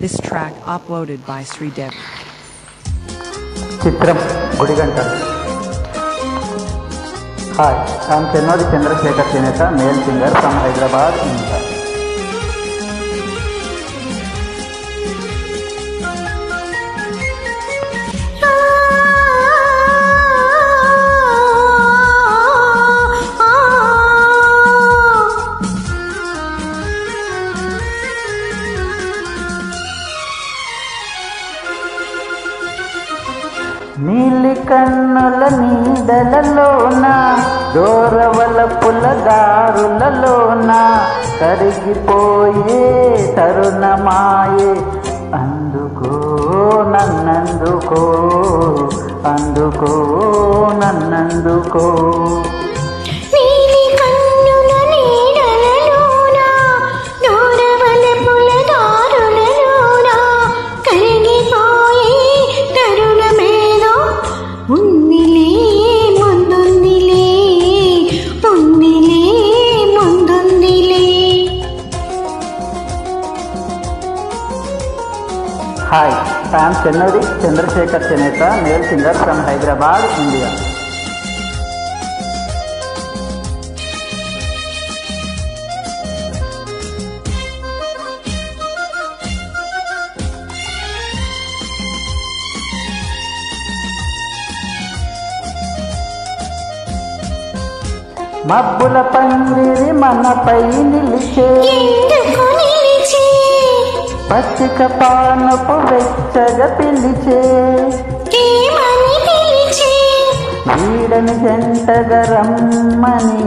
This track uploaded by Sridev. చిత్రం గుడిగంటలు. Hi, I'm చెన్నోడి Chandrashekar చేనేత, male singer from Hyderabad, India. నీలి కన్నుల నీడలలోన, దూరవల పులదారులలోన కరిగిపోయే తరుణమాయే. అందుకో నన్నందుకో, అందుకో నన్నందుకో. హాయ్, ఐఎమ్ చెన్నోడి చంద్రశేఖర్ చేనేత, male singer from Hyderabad, India. మబ్బుల పందిరి మనపై నిలిచే, పచ్చిక పానపు వెచ్చగా పిలిచే, వీడని జంటగా రమ్మని,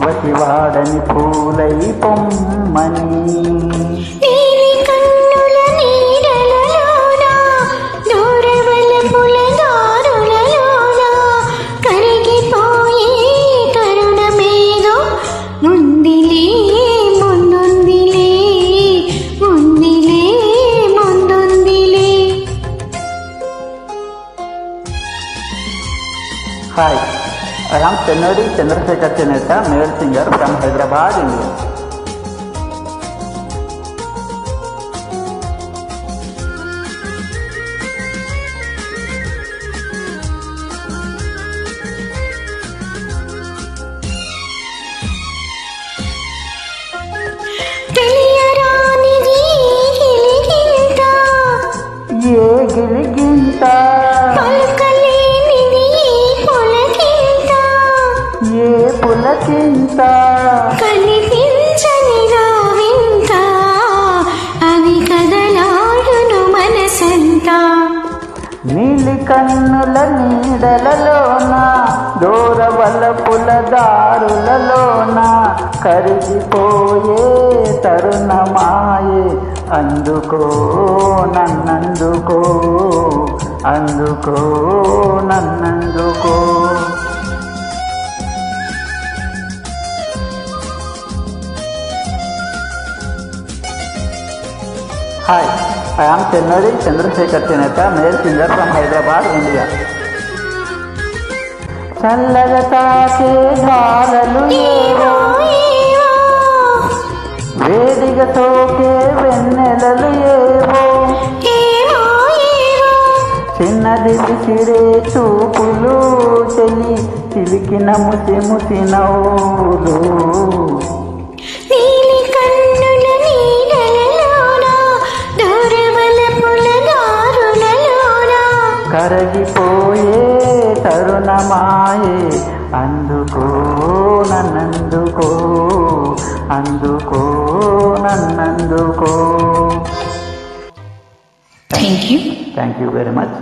వటివాడని పూలై పొమ్మని. హాయ్, ఐ యామ్ చెన్నోడి చంద్రశేఖర్ చేనేత, male singer from Hyderabad, India. ఏ గిలిగింత, ఏ పులకింత, కనిపించనిగా వింత, అది కదలాడును మనసంతా. నీలి కన్నుల నీడలలోన, దూరవల పులదారులలోన కరిగిపోయే తరుణమాయే. అందుకో నన్నందుకో, అందుకో నన్నందుకో. హాయ్, ఐ యామ్ చెన్నోడి చంద్రశేఖర్ చేనేత, male singer from Hyderabad, India. చల్లగా తాకే జ్వాలలు ఏవో, వేడిగా సోకే వెన్నెలలు ఏవో, చిన్నది విసిరే చూపులు చెల్లి, చిలికిన ముసి ముసి నవ్వులు. కరగిపోయే తరుణమాయే. అందుకో నన్నందుకో, అందుకో నన్నందుకో. Thank you very much.